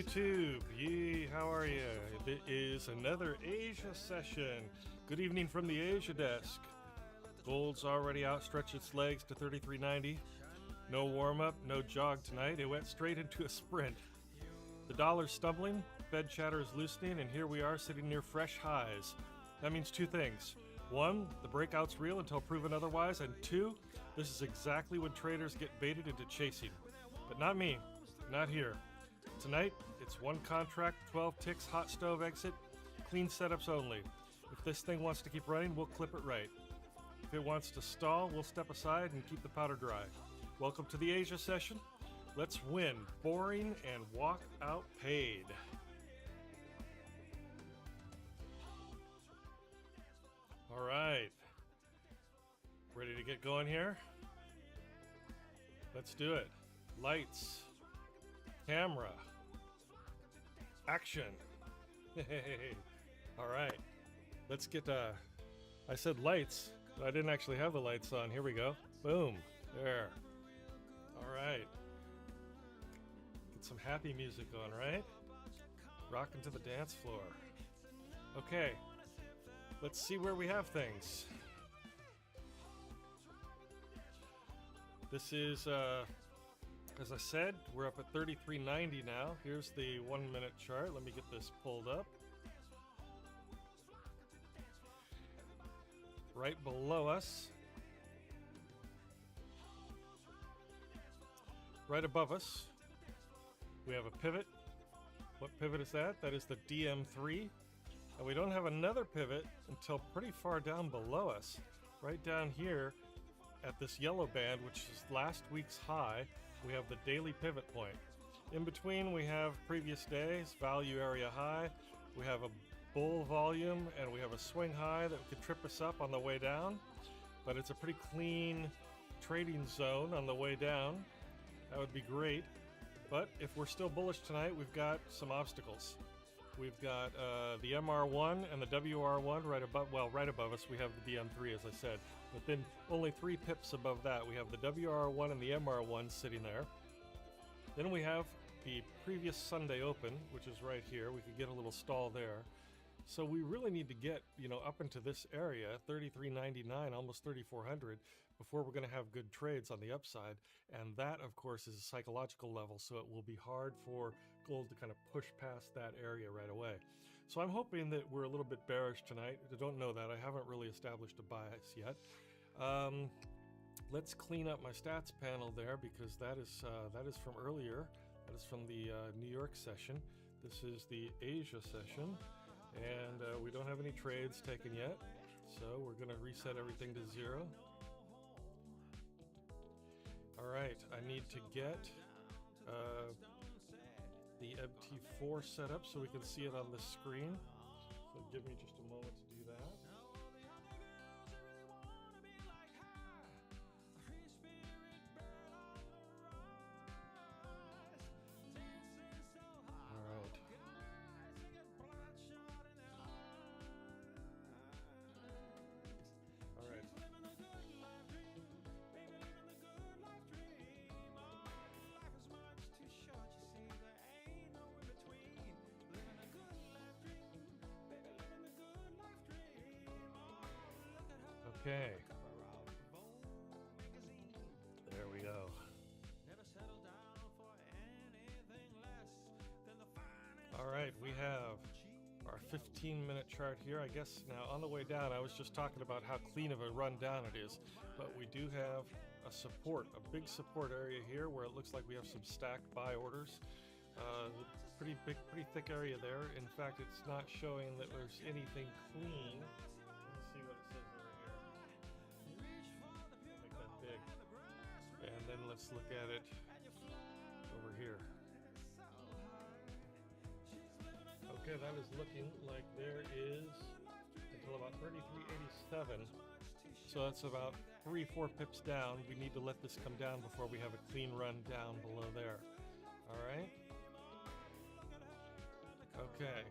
YouTube. Yee, how are you? It is another Asia session. Good evening from the Asia desk. Gold's already outstretched its legs to 33.90. No warm-up, no jog tonight. It went straight into a sprint. The dollar's stumbling, Fed chatter is loosening, and here we are sitting near fresh highs. That means two things. One, the breakout's real until proven otherwise, and two, this is exactly when traders get baited into chasing. But not me, not here. Tonight, it's one contract, 12 ticks, hot stove exit, clean setups only. If this thing wants to keep running, we'll clip it right. If it wants to stall, we'll step aside and keep the powder dry. Welcome to the Asia session. Let's win boring and walk out paid. All right. Ready to get going here? Let's do it. Lights. Camera. Action. All right. Let's get, I said lights, but I didn't actually have the lights on. Here we go. Boom. There. All right. Get some happy music on, right? Rocking to the dance floor. Okay. Let's see where we have things. This is, as I said, we're up at 33.90 now. Here's the 1 minute chart. Let me get this pulled up. Right below us, right above us, we have a pivot. What pivot is that? That is the DM3. And we don't have another pivot until pretty far down below us. Right down here at this yellow band, which is last week's high, we have the daily pivot point. In between, we have previous days, value area high. We have a bull volume, and we have a swing high that could trip us up on the way down. But it's a pretty clean trading zone on the way down. That would be great. But if we're still bullish tonight, we've got some obstacles. We've got the MR1 and the WR1 right above us. We have the DM3, as I said. But then only 3 pips above that, we have the WR1 and the MR1 sitting there. Then we have the previous Sunday open, which is right here. We could get a little stall there. So we really need to get, up into this area, 33.99, almost 3400, before we're going to have good trades on the upside. And that, of course, is a psychological level, so it will be hard for gold to kind of push past that area right away. So I'm hoping that we're a little bit bearish tonight. I don't know that. I haven't really established a bias yet. Let's clean up my stats panel there, because that is from earlier. That is from the New York session. This is the Asia session. And we don't have any trades taken yet, so we're going to reset everything to 0. All right, I need to get the MT4 set up so we can see it on the screen. So give me just a moment to do that. Okay. There we go. All right, we have our 15-minute chart here. I guess now on the way down, I was just talking about how clean of a run down it is, but we do have a support, a big support area here where it looks like we have some stacked buy orders. Pretty big, pretty thick area there. In fact, it's not showing that there's anything clean. Let's see what it says over here. Make that big. And then let's look at it over here. Okay, that is looking like there is until about 33.87. So that's about 3-4 pips down. We need to let this come down before we have a clean run down below there. All right. Okay.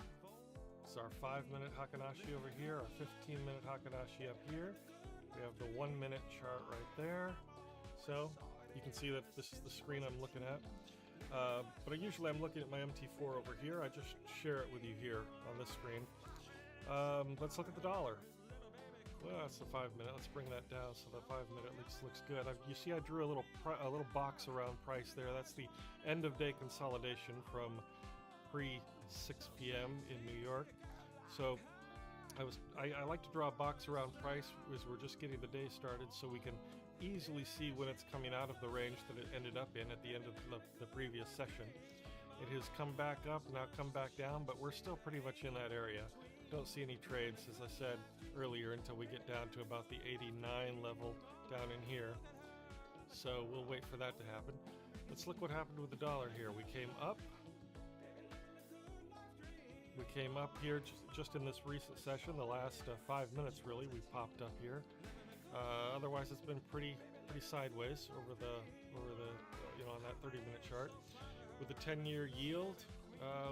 It's our 5-minute Hakanashi over here, our 15-minute Hakanashi up here. We have the 1-minute chart right there. So you can see that this is the screen I'm looking at. But usually I'm looking at my MT4 over here. I just share it with you here on this screen. Let's look at the dollar. Well, that's the 5 minute. Let's bring that down so the 5 minute looks good. You see, I drew a little box around price there. That's the end of day consolidation from pre 6 p.m. in New York. So I like to draw a box around price as we're just getting the day started, so we can easily see when it's coming out of the range that it ended up in at the end of the previous session. It has come back up, now come back down, but we're still pretty much in that area. Don't see any trades, as I said earlier, until we get down to about the 89 level down in here. So we'll wait for that to happen. Let's look what happened with the dollar here. We came up. We came up here just in this recent session, the last 5 minutes really. We popped up here. Otherwise, it's been pretty sideways over the on that 30-minute chart. With the 10-year yield,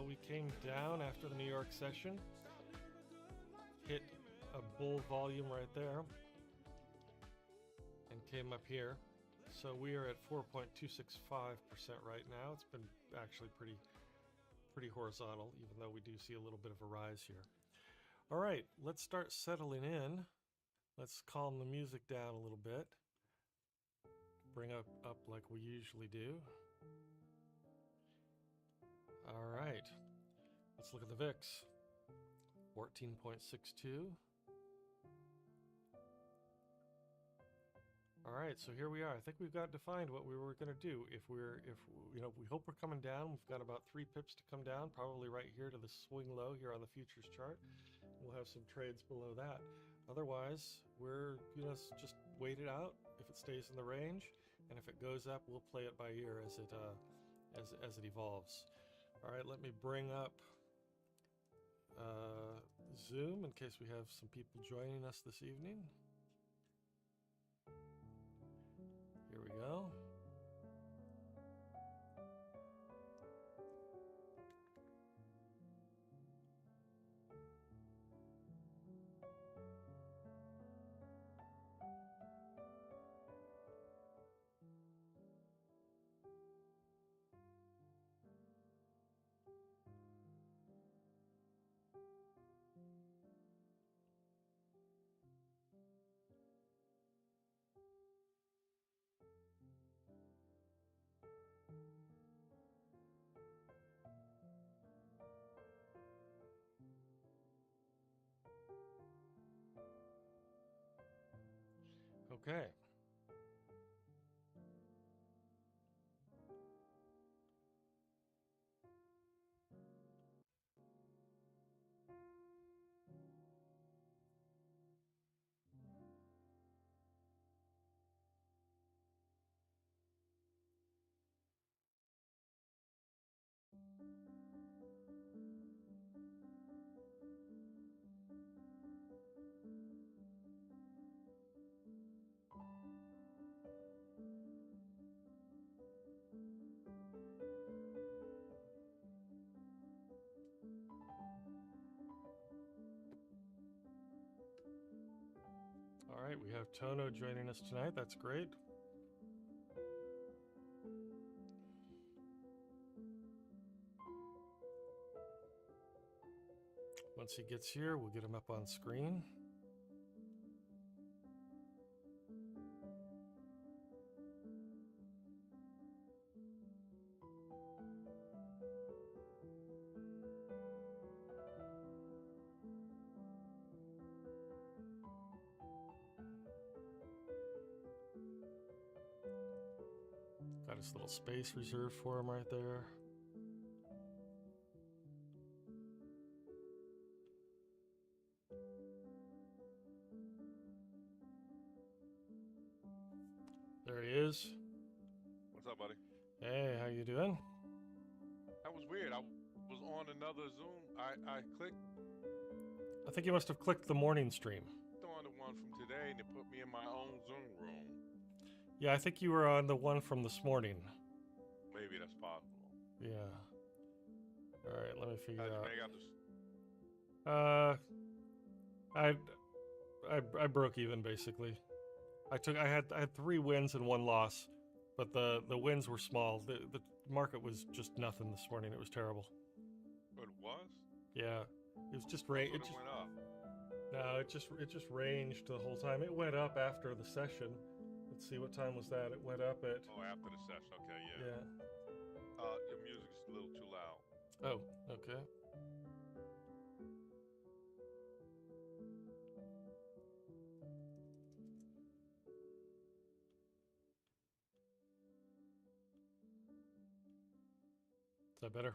we came down after the New York session. Hit a bull volume right there and came up here. So we are at 4.265% right now. It's been actually pretty horizontal, even though we do see a little bit of a rise here. All right, let's start settling in. Let's calm the music down a little bit. Bring up like we usually do. All right, let's look at the VIX. 14.62. All right, so here we are. I think we've got defined what we were going to do. If we hope we're coming down. We've got about 3 pips to come down, probably right here to the swing low here on the futures chart. We'll have some trades below that. Otherwise, we're just wait it out. If it stays in the range, and if it goes up, we'll play it by ear as it evolves. All right, let me bring up Zoom in case we have some people joining us this evening. Here we go. Okay. All right, we have Tono joining us tonight. That's great. Once he gets here, we'll get him up on screen. Got his little space reserved for him right there. There he is. What's up, buddy? Hey, how you doing? That was weird. I was on another Zoom. I clicked I think you must have clicked the morning stream. on the one from today, and it put me in my own Zoom room. Yeah, I think you were on the one from this morning. Maybe that's possible. Yeah. All right, let me figure How'd you out. make out this? I broke even basically. I had 3 wins and 1 loss but the wins were small. The market was just nothing this morning. It was terrible. But it was? Yeah, it was just I rain. thought It it just went up. no, it just ranged the whole time. It went up after the session. Let's see, what time was that? It went up at Oh, after the session. Okay, yeah. yeah. Your music's a little too loud. Oh, okay. Is that better?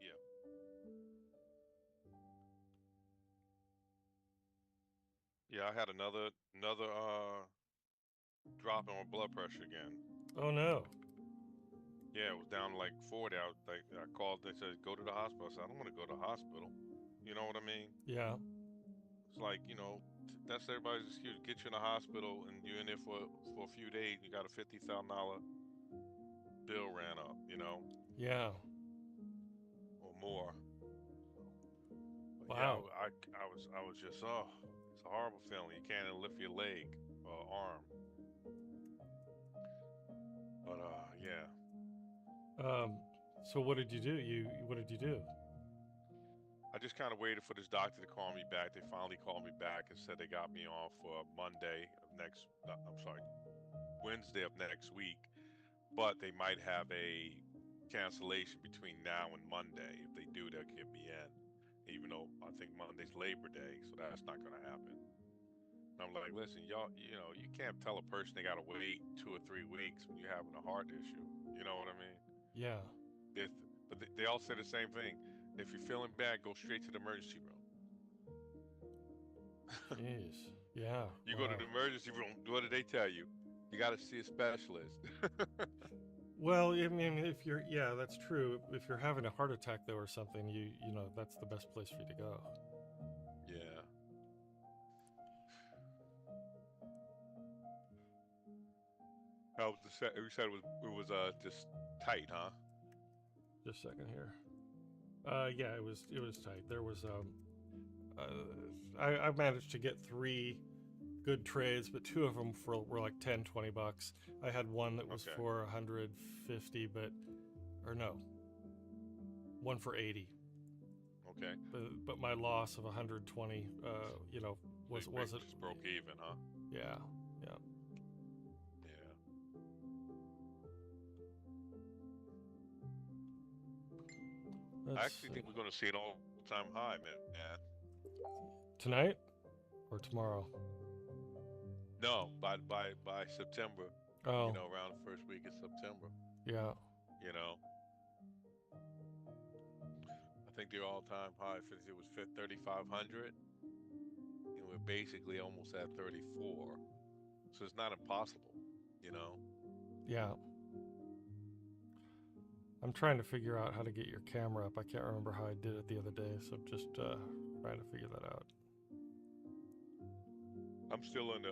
Yeah. Yeah, I had another drop in my blood pressure again. Oh no. Yeah, it was down to like 40. I called. They said go to the hospital. I said I don't want to go to the hospital. You know what I mean? Yeah. It's like that's everybody's excuse. Get you in the hospital and you're in there for a few days. You got a $50,000 bill ran up. Yeah. Or more. But yeah, Wow. I was just it's a horrible feeling. You can't even lift your leg or arm. But yeah. So what did you do? What did you do? I just kind of waited for this doctor to call me back. They finally called me back and said they got me on for Monday of next. I'm sorry, Wednesday of next week. But they might have a cancellation between now and Monday. If they do, they'll get me in. Even though I think Monday's Labor Day, so that's not going to happen. And I'm like, listen, y'all, you can't tell a person they got to wait 2 or 3 weeks when you're having a heart issue. You know what I mean? Yeah. If, but they all say the same thing. If you're feeling bad, go straight to the emergency room. Jeez. Yeah. You go to Wow. the emergency room. What do they tell you? You got to see a specialist. Well, I mean, if you're, yeah, that's true. If you're having a heart attack though or something, you know, that's the best place for you to go. Yeah. How was the set? You said it was just tight, huh? Just a second here. Yeah, it was tight. There was I managed to get 3 good trades, but 2 of them were like 10, $20. I had one that was Okay. for 150, or no, one for 80. Okay. But my loss of 120, So you wasn't. just broke even, huh? Yeah, yeah. Yeah. I Let's actually see. think we're going to see an all-time high, man. Tonight or tomorrow? No, by September. Oh, Around the first week of September. yeah, You know, I think the all-time high it was 3,500, and we're basically almost at 34. So it's not impossible. You know. yeah. I'm trying to figure out how to get your camera up. I can't remember how I did it the other day, so I'm just trying to figure that out. I'm still in the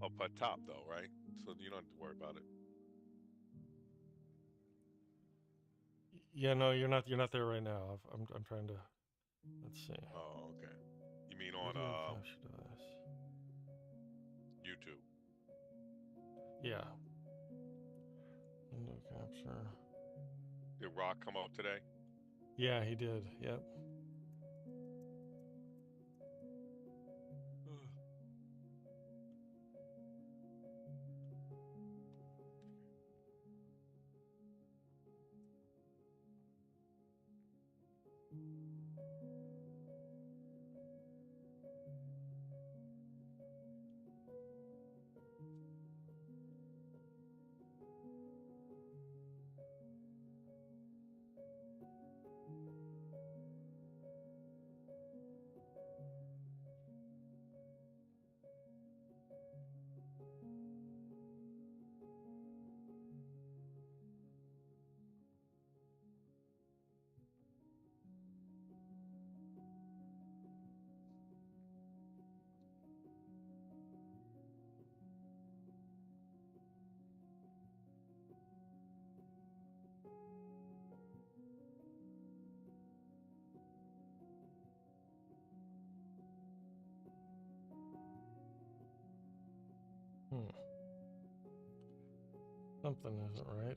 up at top though, right? So you don't have to worry about it. Yeah, no, you're not. You're not there right now. I'm trying to. Let's see. Oh, okay. You mean on Video capture device. YouTube? Yeah. Window capture. Did Rock come up today? Yeah, he did. Yep. Something isn't right.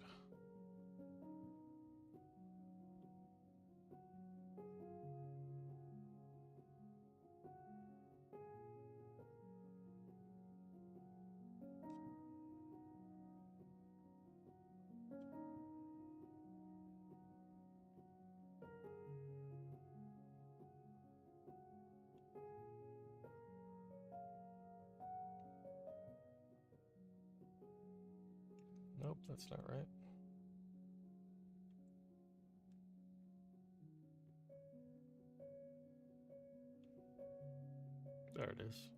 Nope, that's not right. There it is.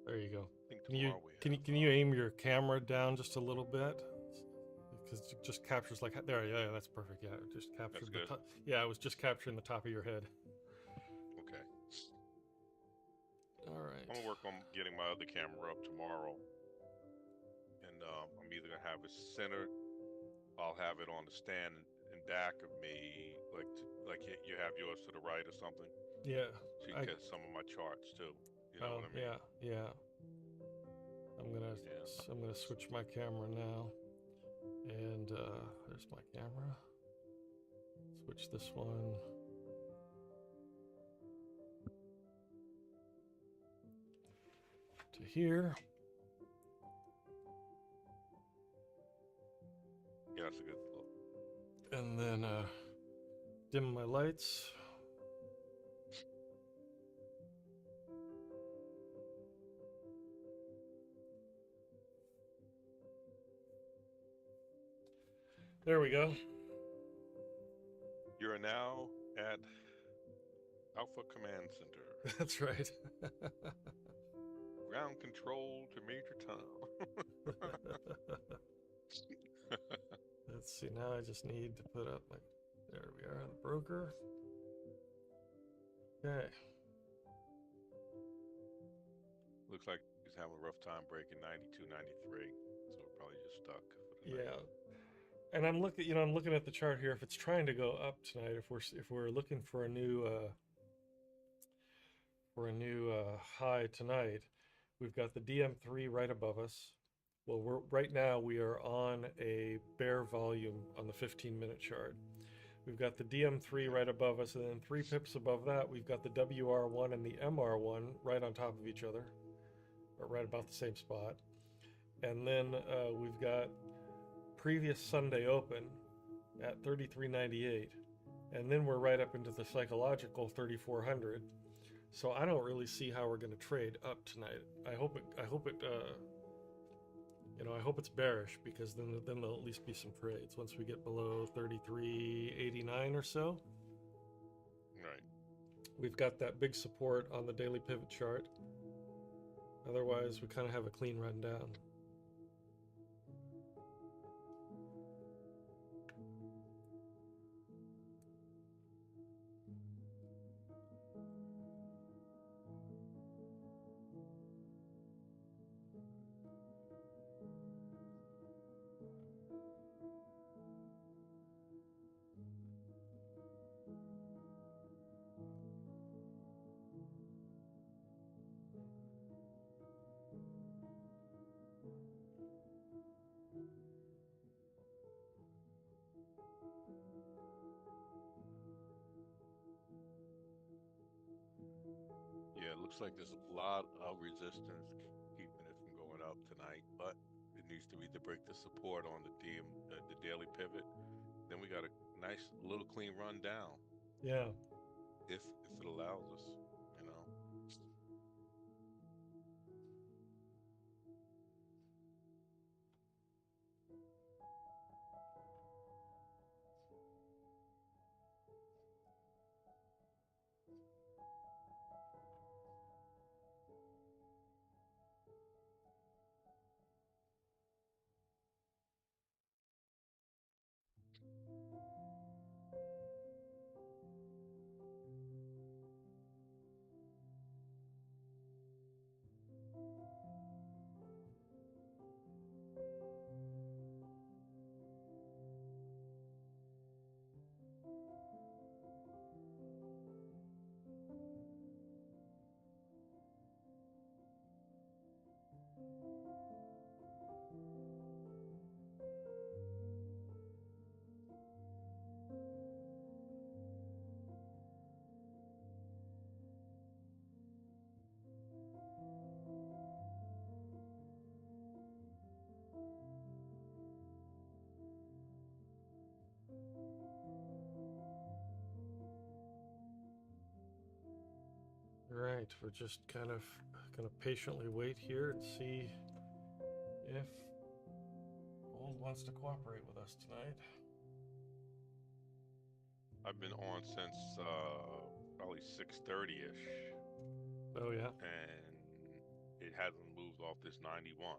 There you go. I think tomorrow Can you aim your camera down just a little bit? Because it just captures like there. Yeah, that's perfect. Yeah, it just captured the top. Yeah, it was just capturing the top of your head. Okay. All right. I'm gonna work on getting my other camera up tomorrow, and I'm either gonna have it centered. I'll have it on the stand in back of me, like you have yours to the right or something. Yeah. So you can get some of my charts too. You know what I mean? Yeah. I'm gonna switch my camera now, and there's my camera. Switch this one. To here. Yeah, that's a good look. And then dim my lights. There we go. You're now at Alpha Command Center. That's right. Ground control to Major Tom. Let's see, now I just need to put up my, there we are, the broker. Okay. Looks like he's having a rough time breaking 92, 93. So we're probably just stuck for the night. Yeah. And I'm looking at the chart here. If it's trying to go up tonight, if we're looking for a new high tonight, we've got the DM3 right above us. Well, right now we are on a bear volume on the 15-minute chart. We've got the DM3 right above us, and then 3 pips above that, we've got the WR1 and the MR1 right on top of each other, or right about the same spot. And then we've got previous Sunday open at 33.98, and then we're right up into the psychological 3400. So I don't really see how we're going to trade up tonight. I hope it's bearish, because then there'll at least be some trades once we get below 33.89 or so. Right. We've got that big support on the daily pivot chart. Otherwise, we kind of have a clean run down. Yeah, it looks like there's a lot of resistance keeping it from going up tonight, but it needs to either break the support on the daily pivot. Then we got a nice little clean run down. Yeah. If it allows us, you know. right, we're just kind of going to patiently wait here and see if gold wants to cooperate with us tonight. I've been on since probably 6:30ish. Oh yeah. And it hasn't moved off this 91.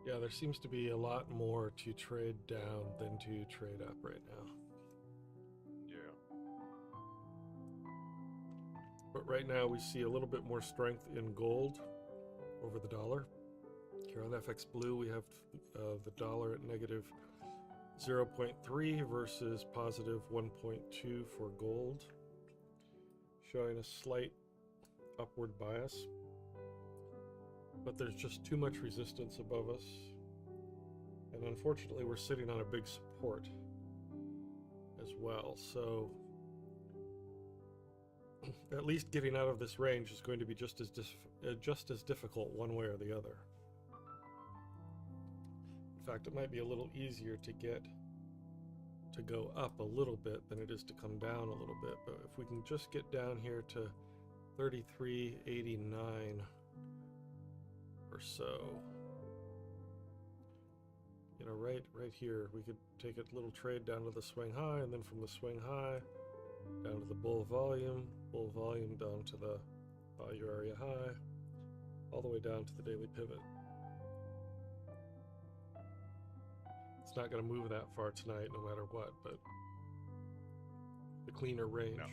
Yeah, there seems to be a lot more to trade down than to trade up right now. Yeah. But right now we see a little bit more strength in gold over the dollar. Here on FX Blue we have the dollar at negative 0.3 versus positive 1.2 for gold, showing a slight upward bias. But there's just too much resistance above us, and unfortunately we're sitting on a big support as well, so at least getting out of this range is going to be just as difficult one way or the other. In fact, it might be a little easier to go up a little bit than it is to come down a little bit, but if we can just get down here to 33.89 or so, you know, right here, we could take a little trade down to the swing high, and then from the swing high down to the bull volume down to the value area high, all the way down to the daily pivot. It's not going to move that far tonight no matter what, but the cleaner range. No.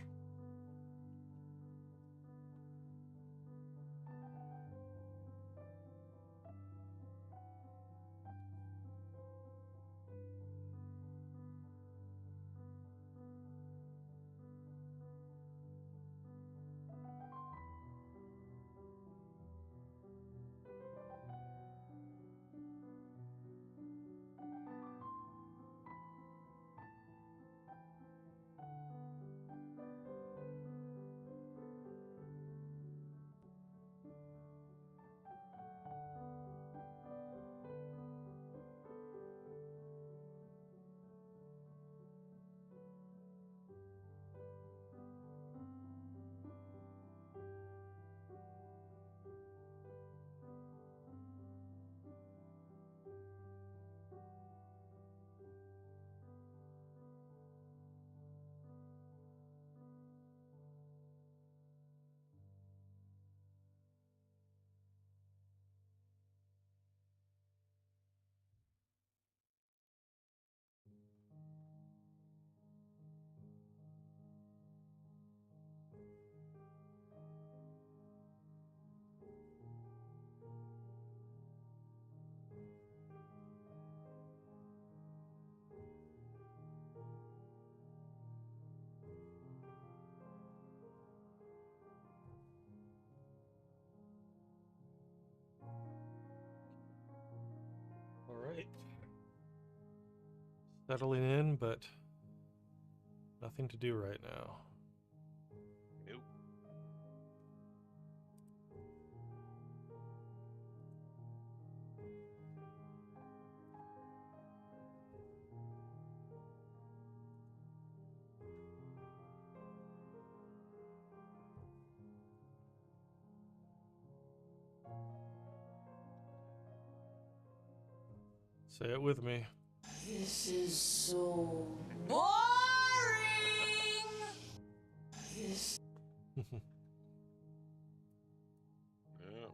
settling in, but nothing to do right now. Nope. Say it with me. This is so boring. This. Yeah.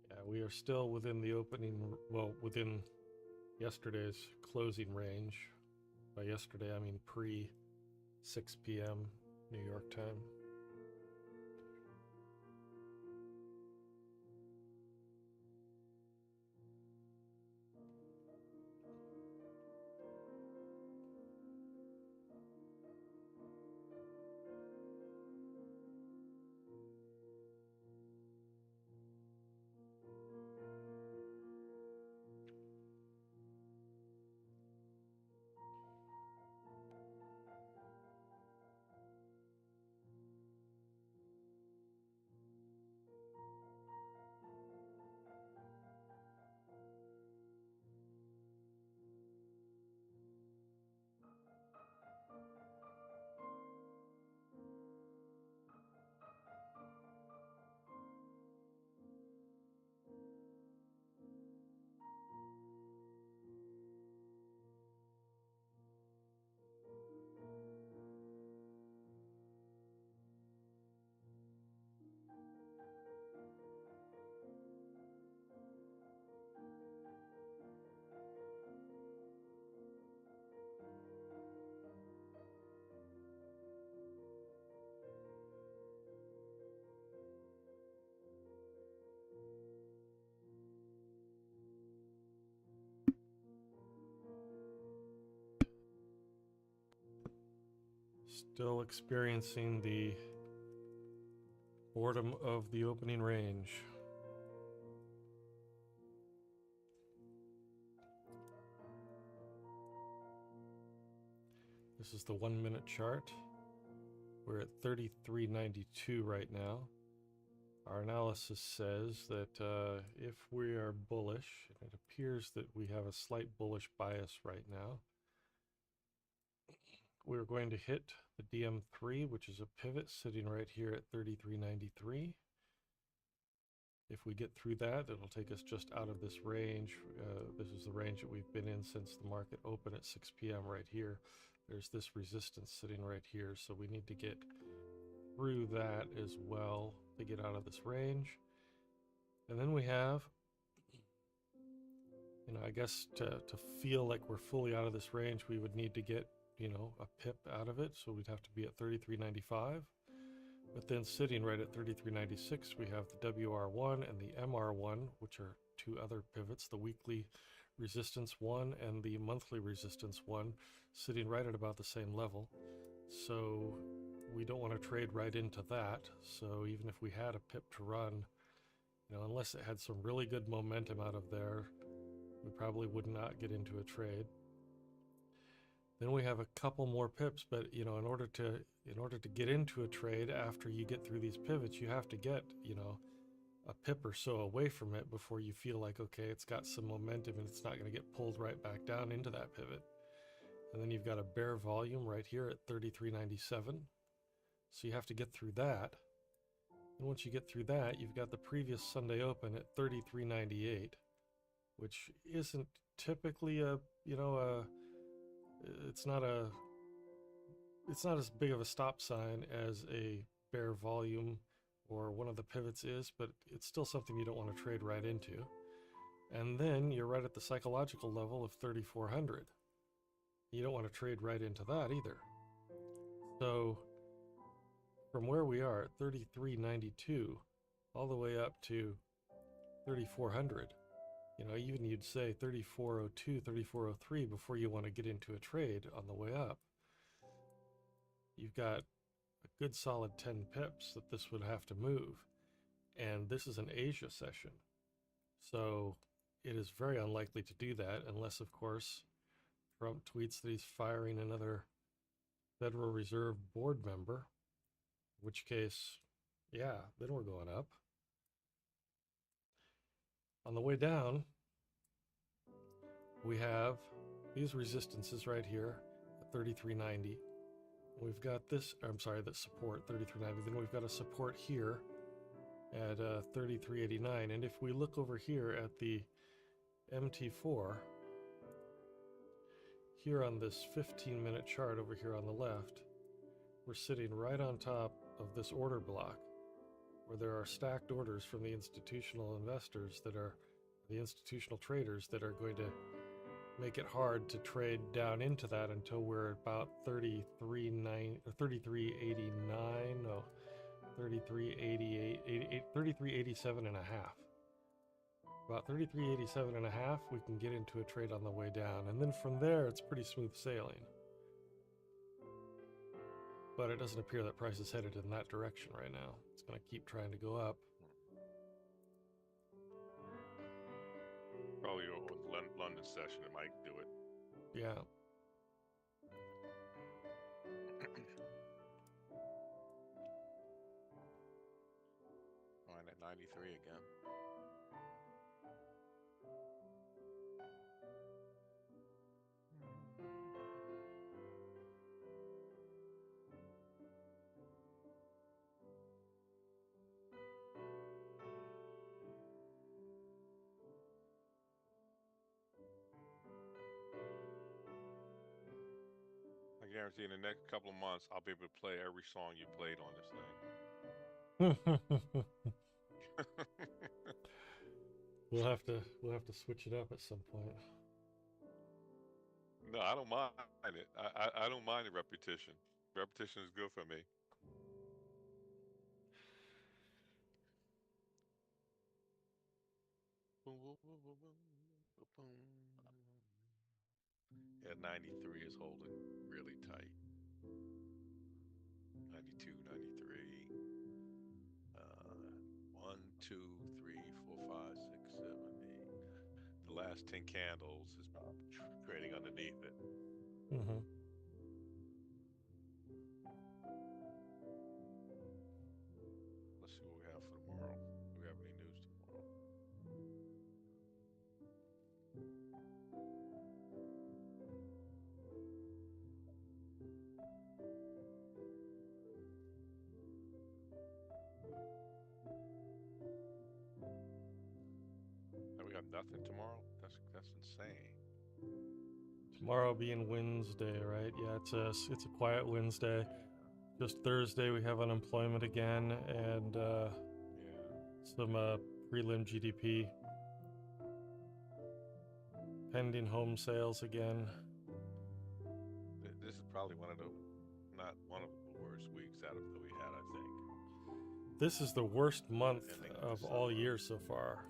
Yeah, we are still within the opening, well, within yesterday's closing range. By yesterday, I mean pre 6 p.m. New York time. Still experiencing the boredom of the opening range. This is the 1 minute chart. We're at 33.92 right now. Our analysis says that if we are bullish, and it appears that we have a slight bullish bias right now, we're going to hit the DM3, which is a pivot sitting right here at 33.93. If we get through that, it'll take us just out of this range. This is the range that we've been in since the market opened at 6 p.m. right here. There's this resistance sitting right here, so we need to get through that as well to get out of this range. And then we have, I guess to feel like we're fully out of this range, we would need to get, a pip out of it. So we'd have to be at 33.95. But then sitting right at 33.96, we have the WR1 and the MR1, which are two other pivots, the weekly resistance one and the monthly resistance one, sitting right at about the same level. So we don't want to trade right into that. So even if we had a pip to run, unless it had some really good momentum out of there, we probably would not get into a trade. Then we have a couple more pips, but in order to get into a trade after you get through these pivots, you have to get, a pip or so away from it before you feel like, okay, it's got some momentum and it's not going to get pulled right back down into that pivot. And then you've got a bear volume right here at 33.97. So you have to get through that. And once you get through that, you've got the previous Sunday open at 33.98, which isn't typically it's not as big of a stop sign as a bear volume or one of the pivots is, but it's still something you don't want to trade right into. And then you're right at the psychological level of 3,400. You don't want to trade right into that either. So from where we are at 33.92 all the way up to 3,400, even you'd say 34.02, 34.03 before you want to get into a trade on the way up. You've got a good solid 10 pips that this would have to move. And this is an Asia session. So it is very unlikely to do that unless, of course, Trump tweets that he's firing another Federal Reserve board member, in which case, yeah, then we're going up. On the way down, we have these resistances right here at 33.90. We've got this, that support, 33.90. Then we've got a support here at 33.89. And if we look over here at the MT4, here on this 15-minute chart over here on the left, we're sitting right on top of this order block where there are stacked orders from the institutional investors that are the institutional traders that are going to make it hard to trade down into that until we're about 33.89, or 33.89, no, 33.88, 33.87 and a half. About 33.87 and a half, we can get into a trade on the way down. And then from there, it's pretty smooth sailing. But it doesn't appear that price is headed in that direction right now. It's going to keep trying to go up. Probably with London session, it might do it. Yeah. Mine at 93 again. I guarantee in the next couple of months, I'll be able to play every song you played on this thing. We'll have to switch it up at some point. No, I don't mind it. I don't mind the repetition. Repetition is good for me. Yeah, 93 is holding really tight. 92, 93. 1, 2, 3, 4, 5, 6, 7, 8. The last 10 candles has been trading underneath it. Mm-hmm. Let's see what we have for tomorrow. Do we have any news tomorrow? And we got nothing tomorrow? That's insane. Tomorrow being Wednesday, right? Yeah, it's a quiet Wednesday. Just Thursday we have unemployment again, and Yeah. some prelim GDP, pending home sales again. This is probably not one of the worst weeks out of that we had, I think. This is the worst month Ending of the all summer. year so far.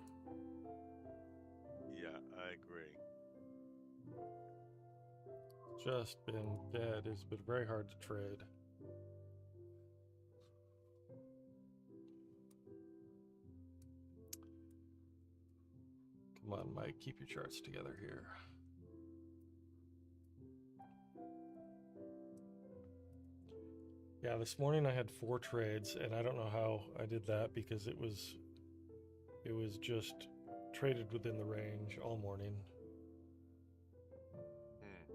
Yeah, I agree. Just been dead. It's been very hard to trade. Come on, Mike, keep your charts together here. Yeah, this morning I had 4 trades, and I don't know how I did that because it was just traded within the range all morning. Hmm.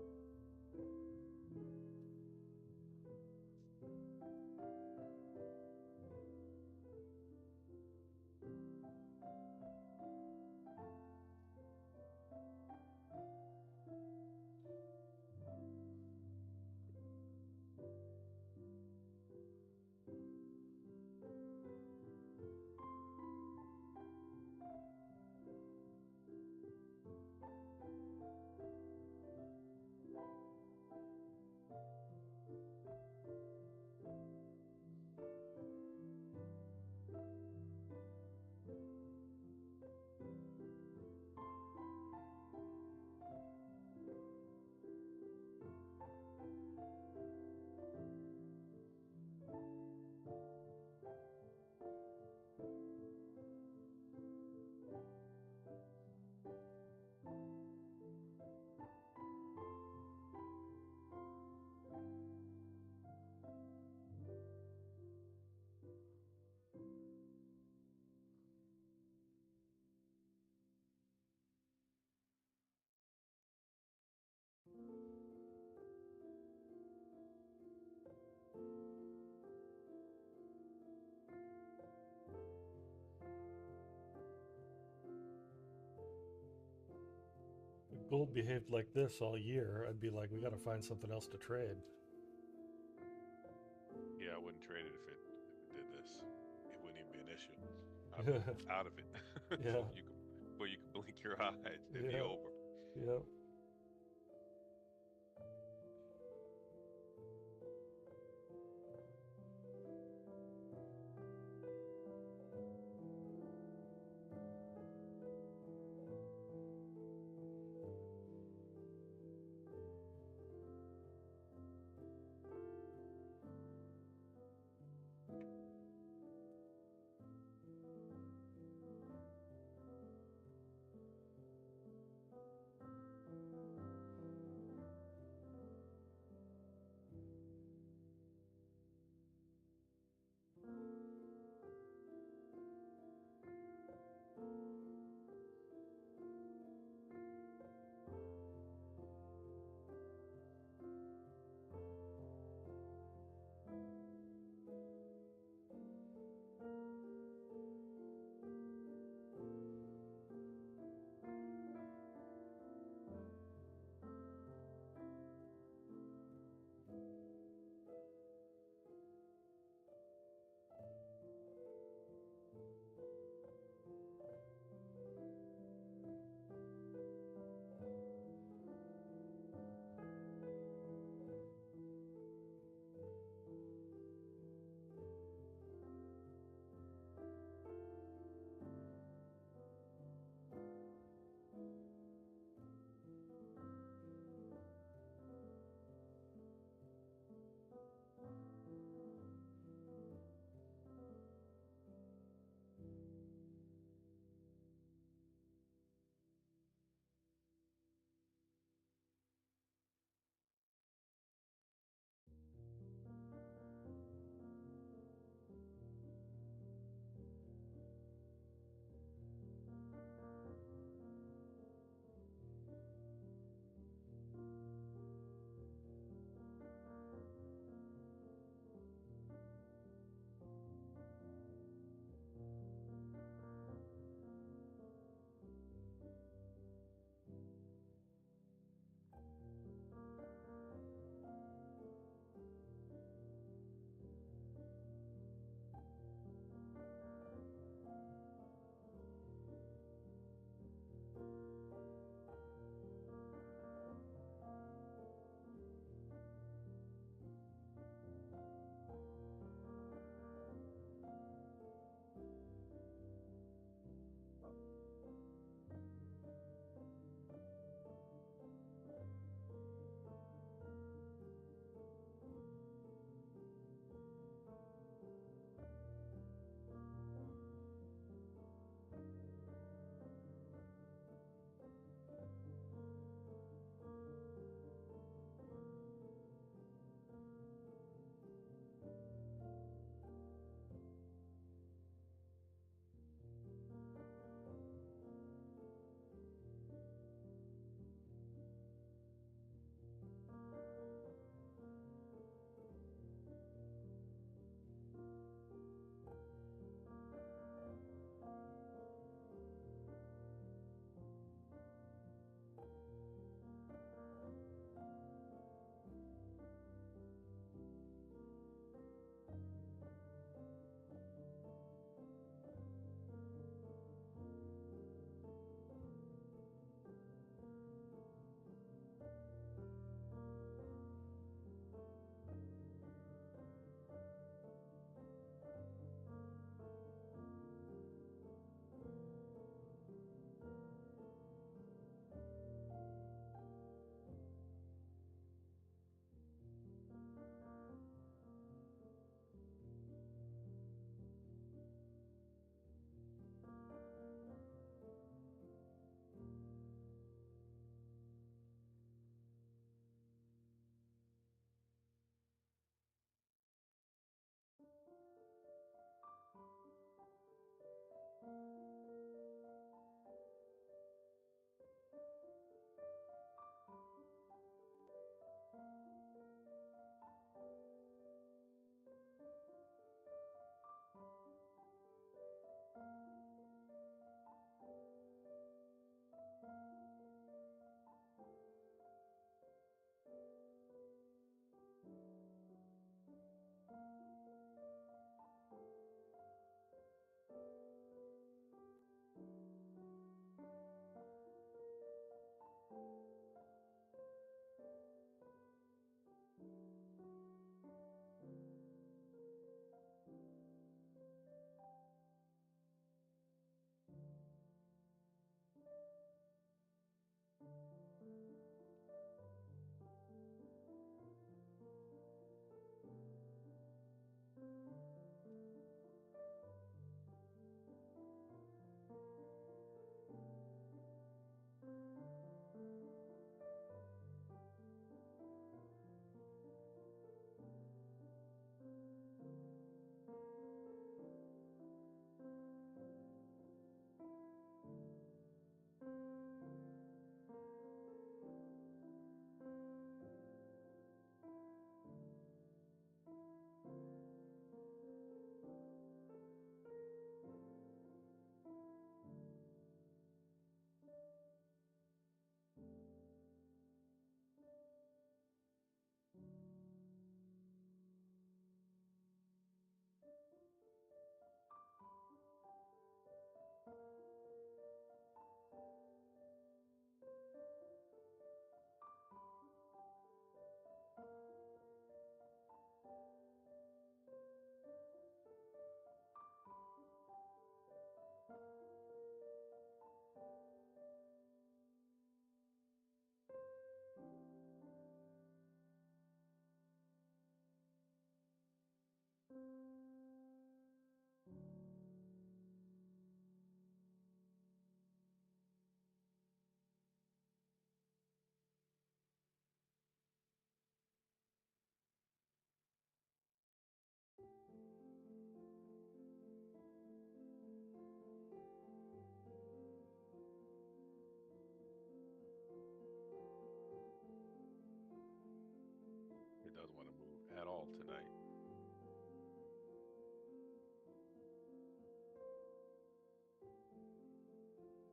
If gold behaved like this all year, I'd be like, we got to find something else to trade. Yeah, I wouldn't trade it if it did this. It wouldn't even be an issue. I'd be out of it Yeah. before you could blink your eyes. It'd be Yeah. over. Yep.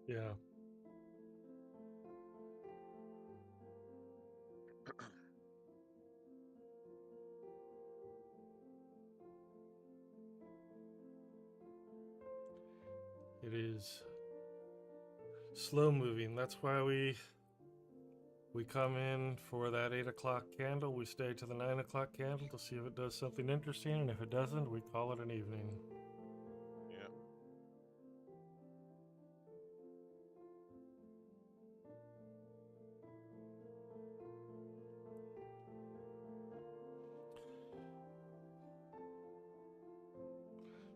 Yeah. It is slow moving. That's why we come in for that 8 o'clock candle. We stay to the 9 o'clock candle to see if it does something interesting, and if it doesn't, we call it an evening. Yeah.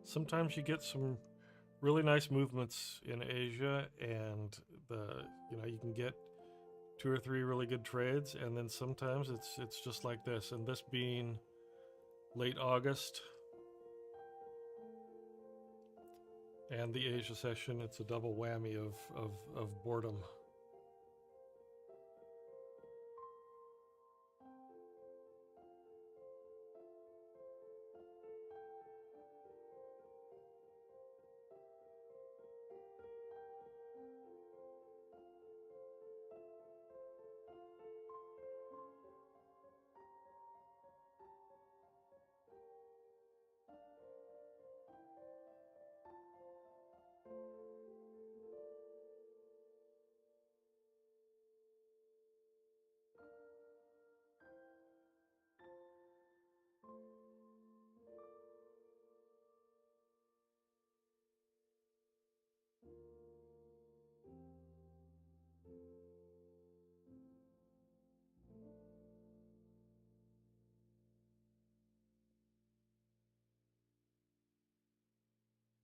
Sometimes you get some really nice movements in Asia, and you can get 2 or 3 really good trades, and then sometimes it's just like this. And this being late August and the Asia session, it's a double whammy of boredom.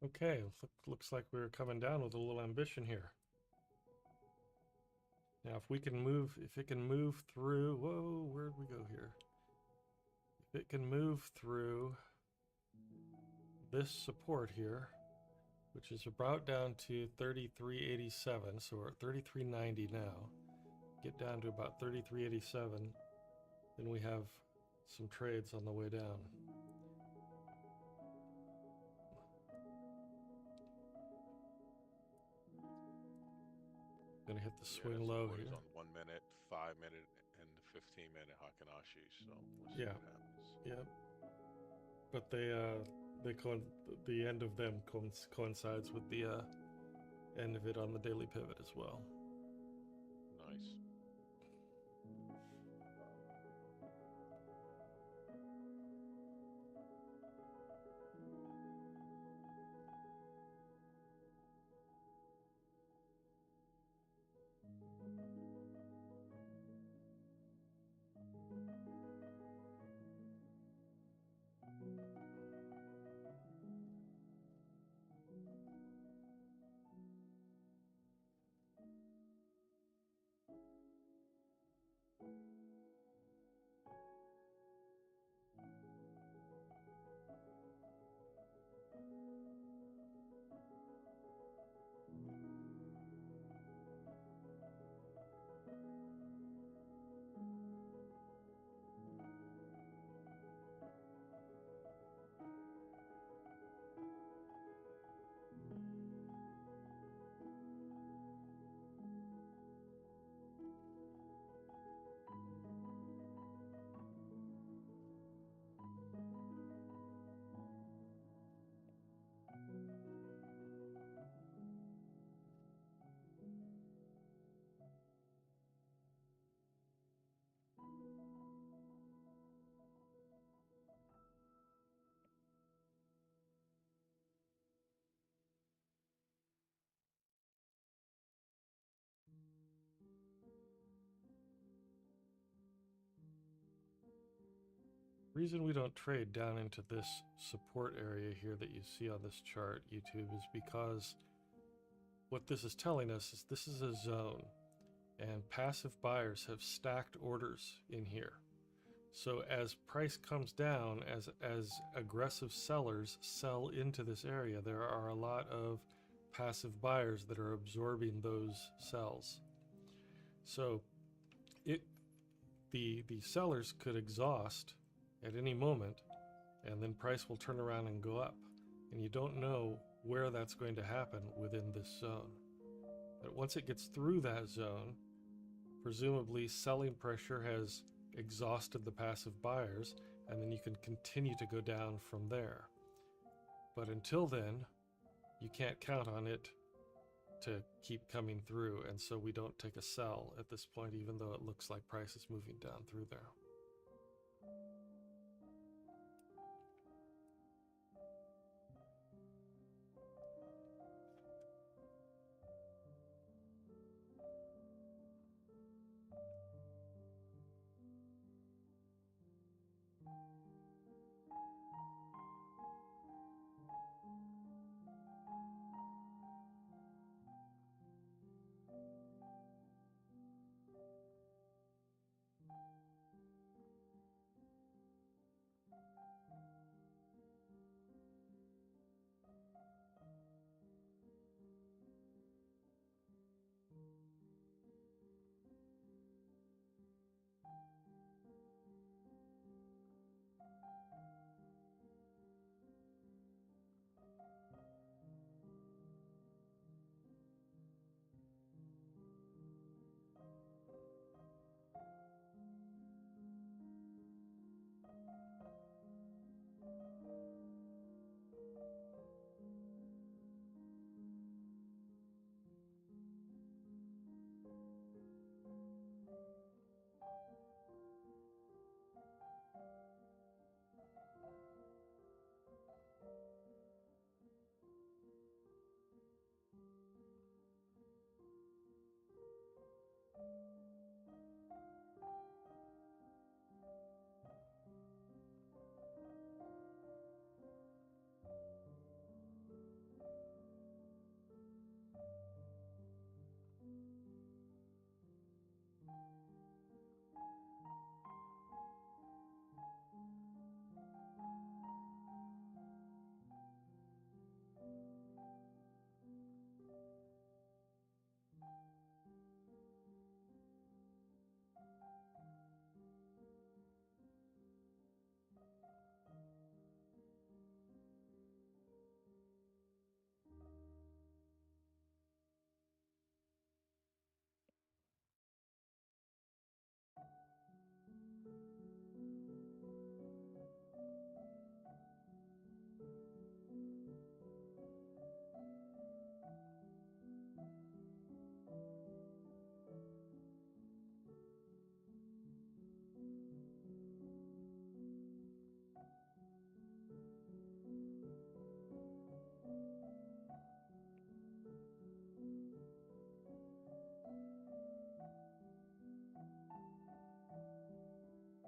Okay, looks like we're coming down with a little ambition here. Now, if it can move through, whoa, where'd we go here? If it can move through this support here, which is about down to 33.87, so we're at 33.90 now. Get down to about 33.87, then we have some trades on the way down. Gonna hit the swing low here. On 1 minute, 5 minute, and the 15-minute Hakanashi. So we'll see Yeah. what happens. Yep. But the end of them coincides with the end of it on the daily pivot as well. Nice. Reason we don't trade down into this support area here that you see on this chart, YouTube, is because what this is telling us is this is a zone, and passive buyers have stacked orders in here. So as price comes down, as aggressive sellers sell into this area, there are a lot of passive buyers that are absorbing those sells. So the sellers could exhaust at any moment, and then price will turn around and go up, and you don't know where that's going to happen within this zone. But once it gets through that zone, presumably selling pressure has exhausted the passive buyers, and then you can continue to go down from there. But until then, you can't count on it to keep coming through, and so we don't take a sell at this point, even though it looks like price is moving down through there.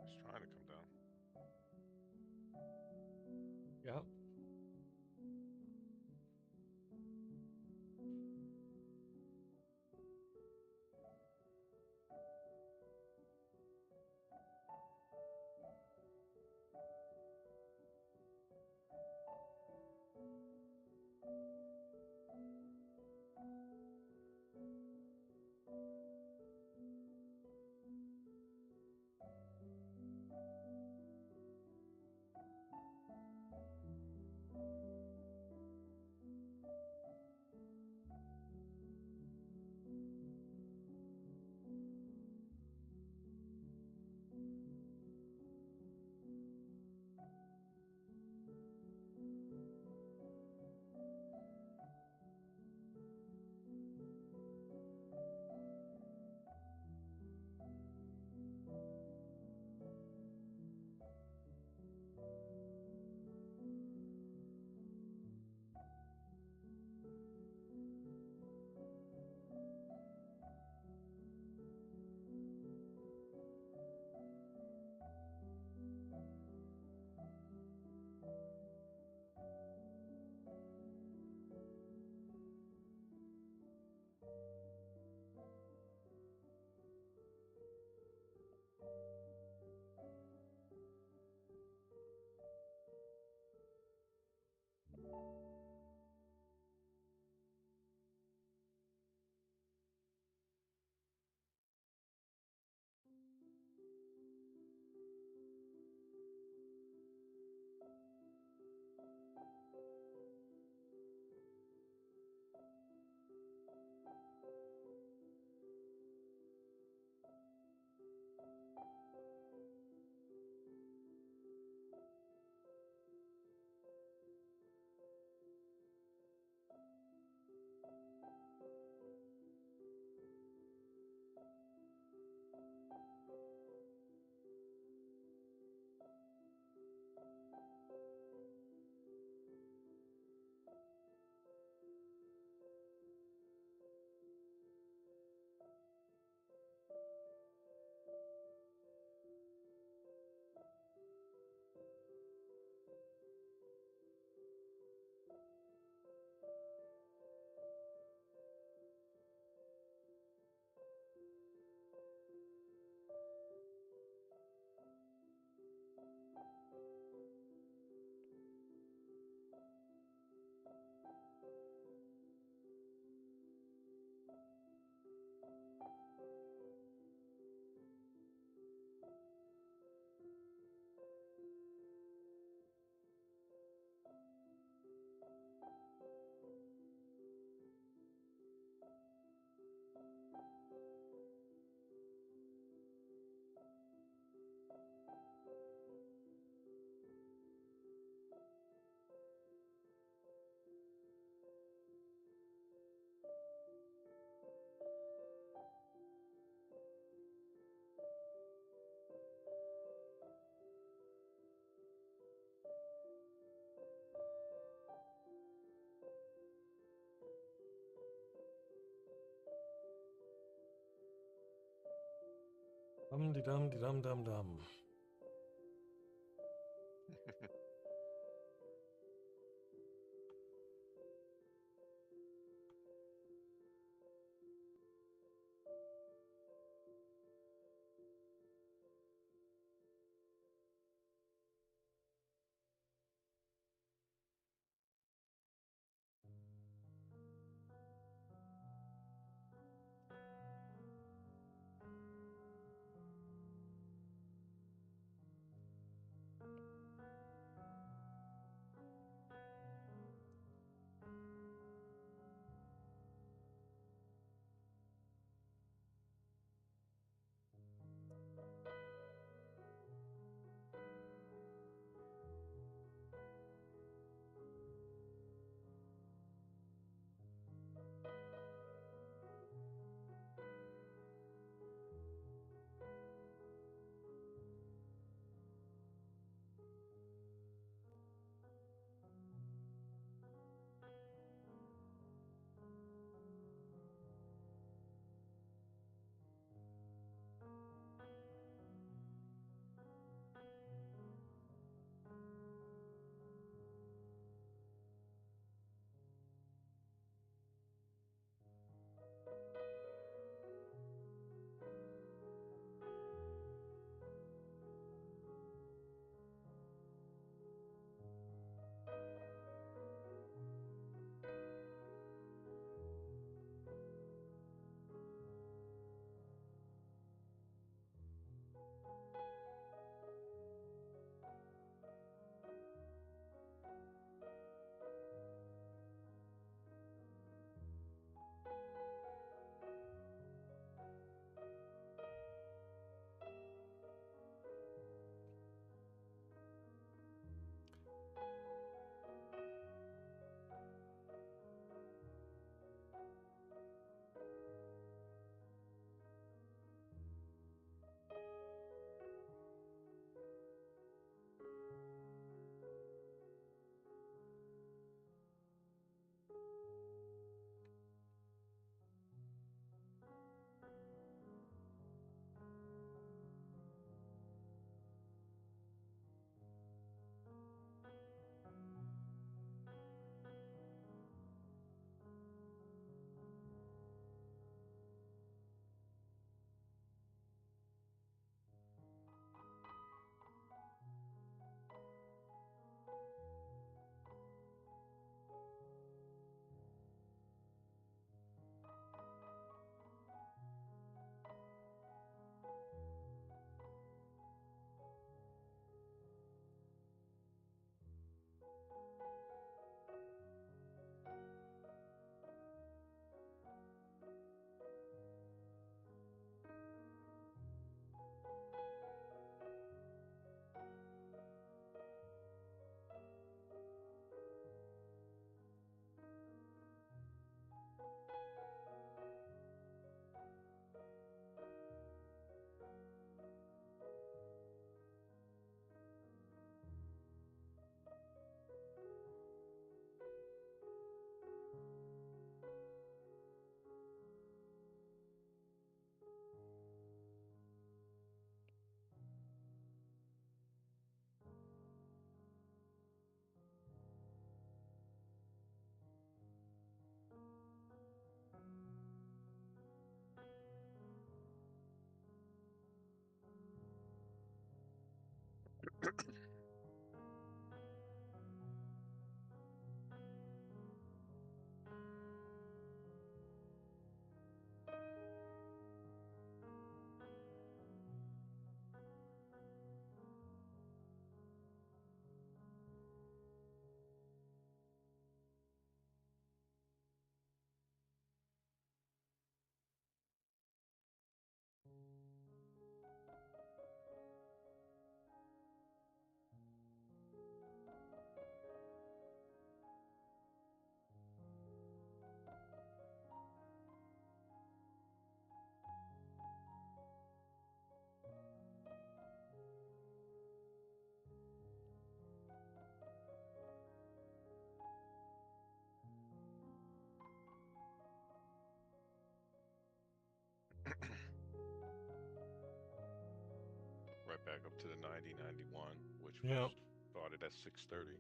It's trying to come down. Yeah. Dum de dum de dum dum dum. right back up to the 90.91, which Yeah. was started at 6:30.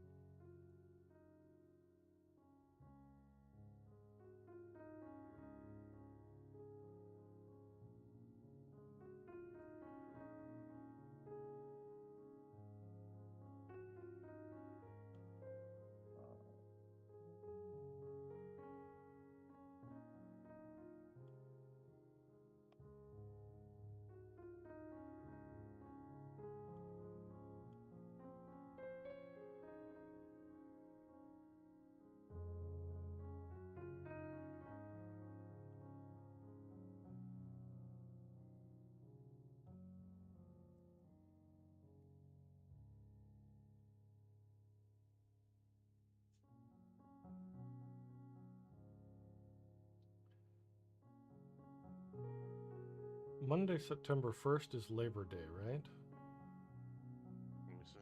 Monday, September 1st is Labor Day, right? Let me see.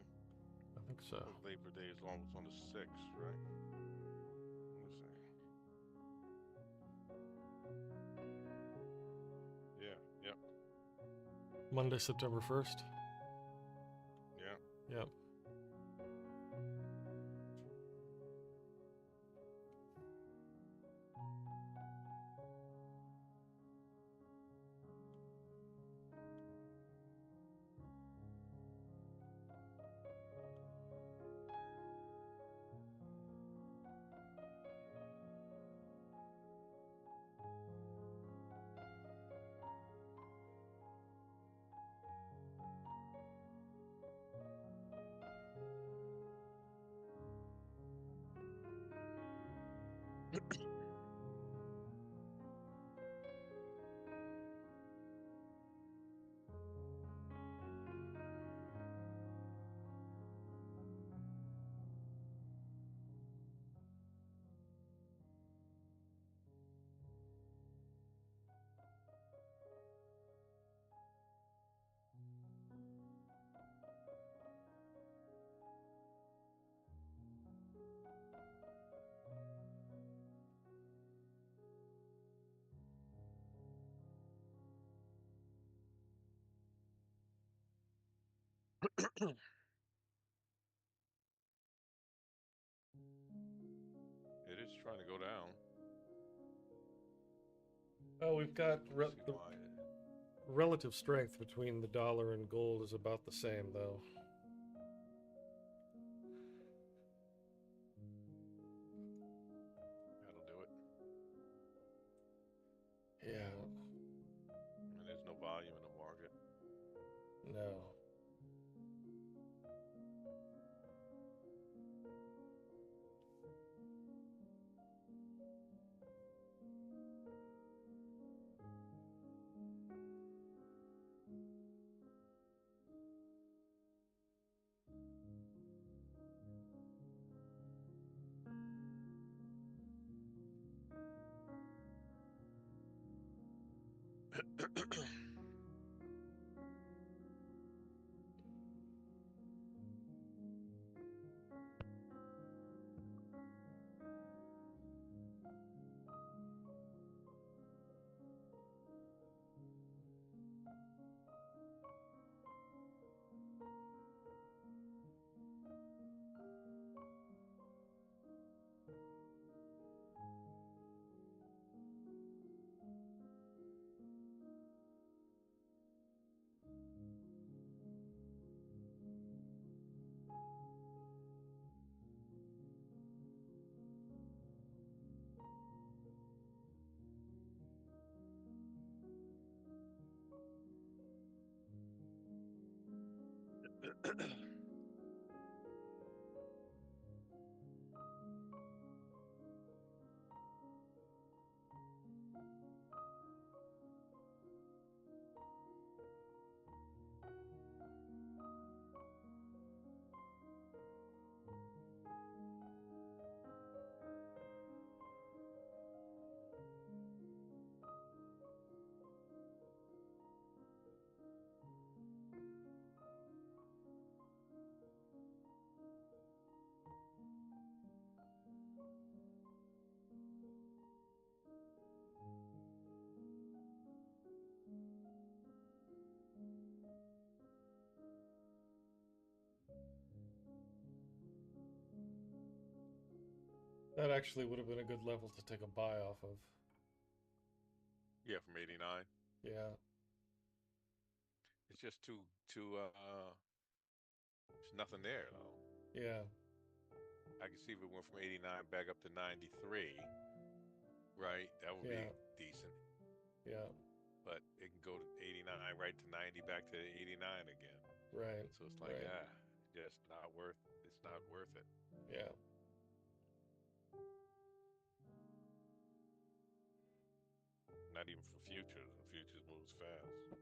I think so. Labor Day is almost on the 6th, right? Let me see. Yeah, yep, Monday, September 1st? yeah. Yep. It is trying to go down. Well, we've got Let's see the why. relative strength between the dollar and gold is about the same, though. That'll do it. Yeah. And there's no volume in the market. No. That actually would have been a good level to take a buy off of. Yeah, from 89. Yeah. It's just there's nothing there though. Yeah. I can see if it went from 89 back up to 93, right? That would be Yeah. decent. Yeah. But it can go to 89 right to 90 back to 89 again. Right. So it's like, Right. just not worth. It's not worth it. Yeah. Not even for futures. The futures moves fast.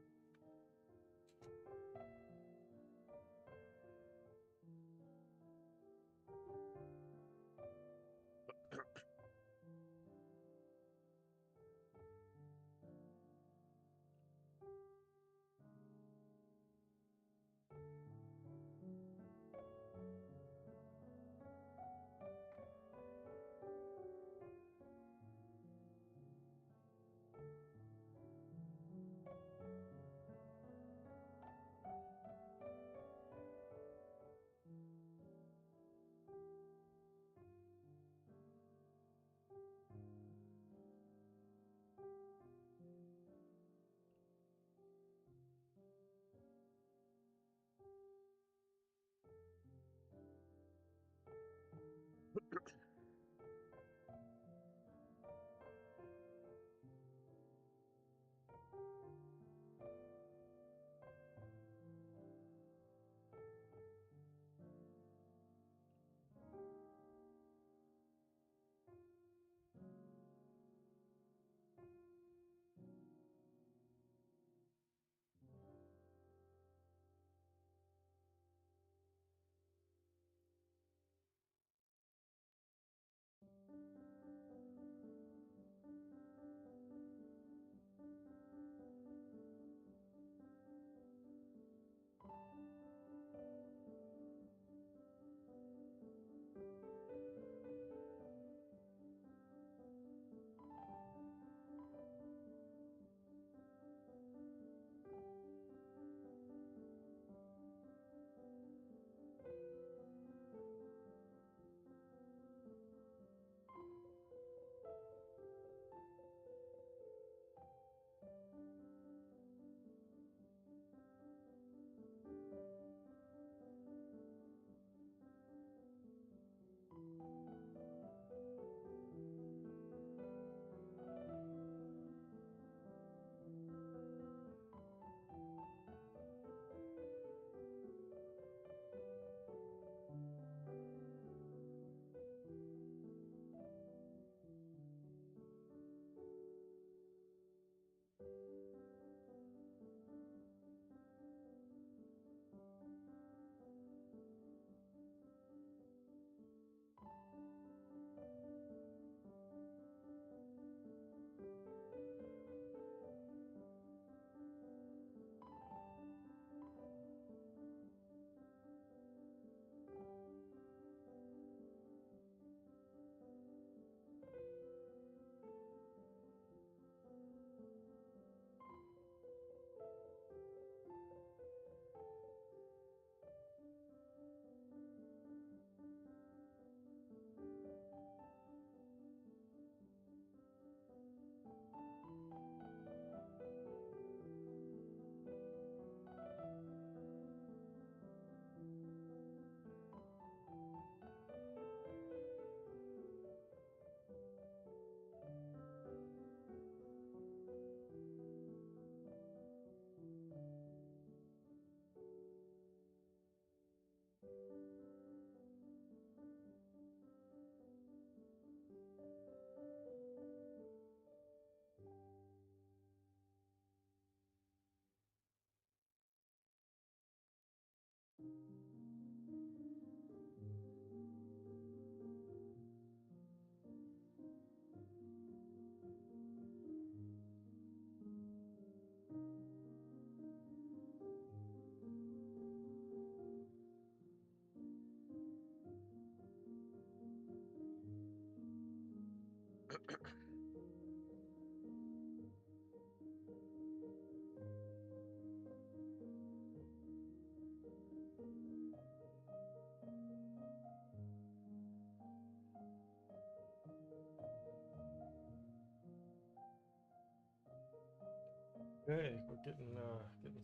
Okay, we're getting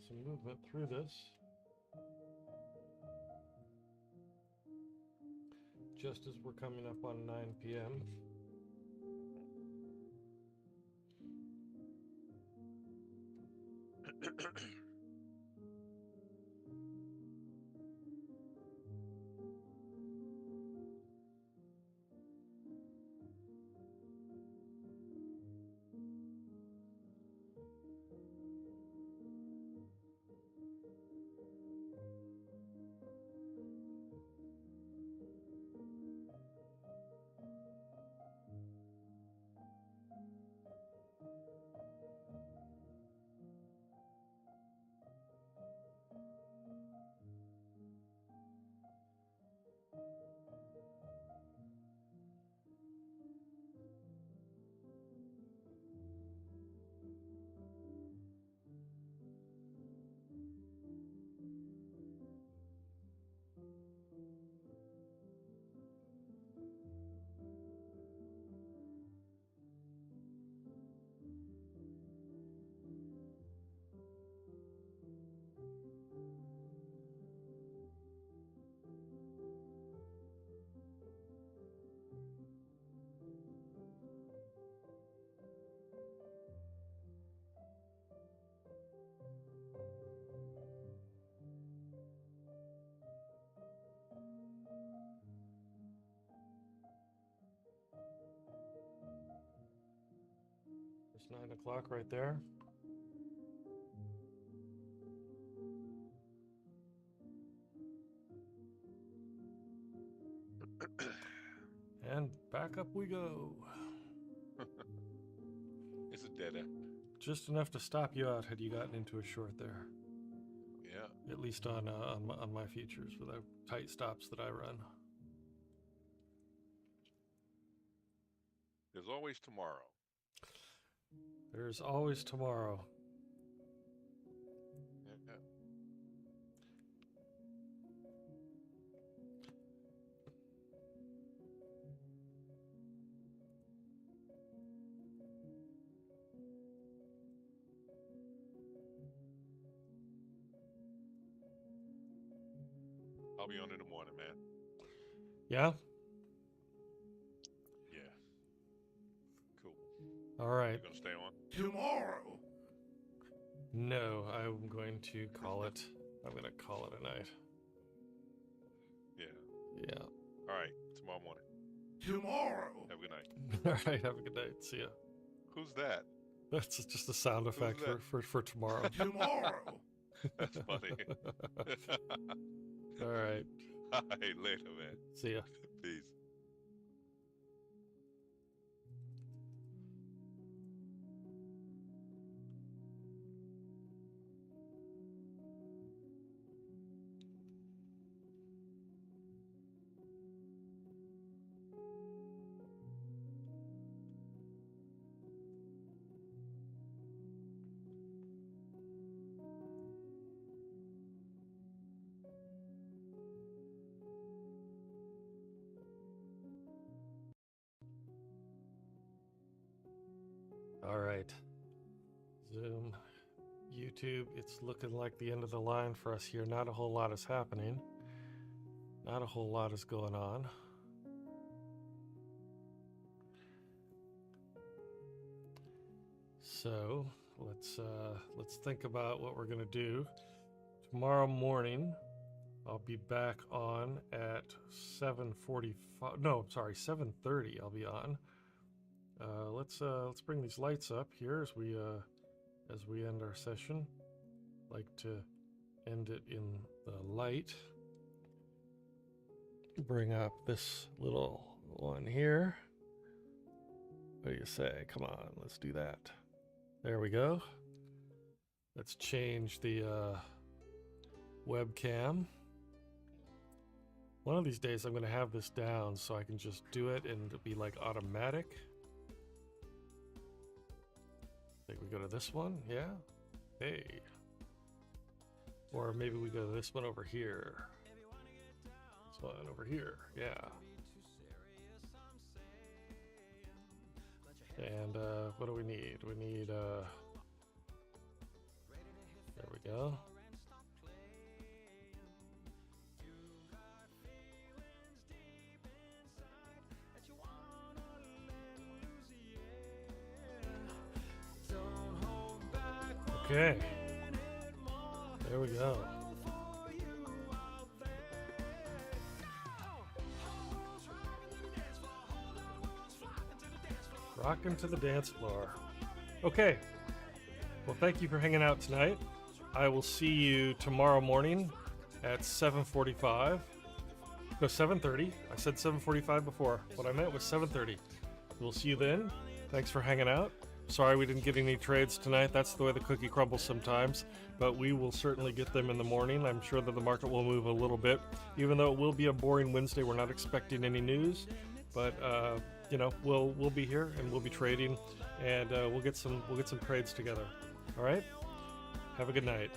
some movement through this. Just as we're coming up on 9 p.m. It's 9 o'clock right there. And back up we go. It's a dead end. Just enough to stop you out had you gotten into a short there. Yeah. At least on my futures with the tight stops that I run. There's always tomorrow. There's always tomorrow. Yeah. I'll be on in the morning, man. Yeah? Yeah. Cool. All right. You gonna stay on? Tomorrow. No, I'm going to call it. I'm going to call it a night. Yeah. Yeah. All right. Tomorrow morning. Tomorrow. Have a good night. All right. Have a good night. See ya. Who's that? That's just a sound effect that? for tomorrow. Tomorrow. That's funny. All right. All right. Later, man. See ya. Peace. All right. Zoom. YouTube. It's looking like the end of the line for us here. Not a whole lot is happening. Not a whole lot is going on. So let's think about what we're gonna do. Tomorrow morning, I'll be back on at 7:45. No, sorry, 7:30. I'll be on. Let's bring these lights up here as we end our session. Like to end it in the light. Bring up this little one here. What do you say? Come on, let's do that. There we go. Let's change the webcam. One of these days I'm going to have this down so I can just do it and it'll be like automatic. I think we go to this one, yeah? Hey. Or maybe we go to this one over here. This one over here, yeah. And what do we need? We need go. Okay. There we go. Rockin' to the dance floor. Okay. Well, thank you for hanging out tonight. I will see you tomorrow morning at 7:45. No, 7:30. I said 7:45 before. What I meant was 7:30. We'll see you then. Thanks for hanging out. Sorry we didn't get any trades tonight. That's the way the cookie crumbles sometimes. But we will certainly get them in the morning. I'm sure that the market will move a little bit. Even though it will be a boring Wednesday, we're not expecting any news. But you know, we'll be here and we'll be trading, and we'll get some trades together. All right. Have a good night.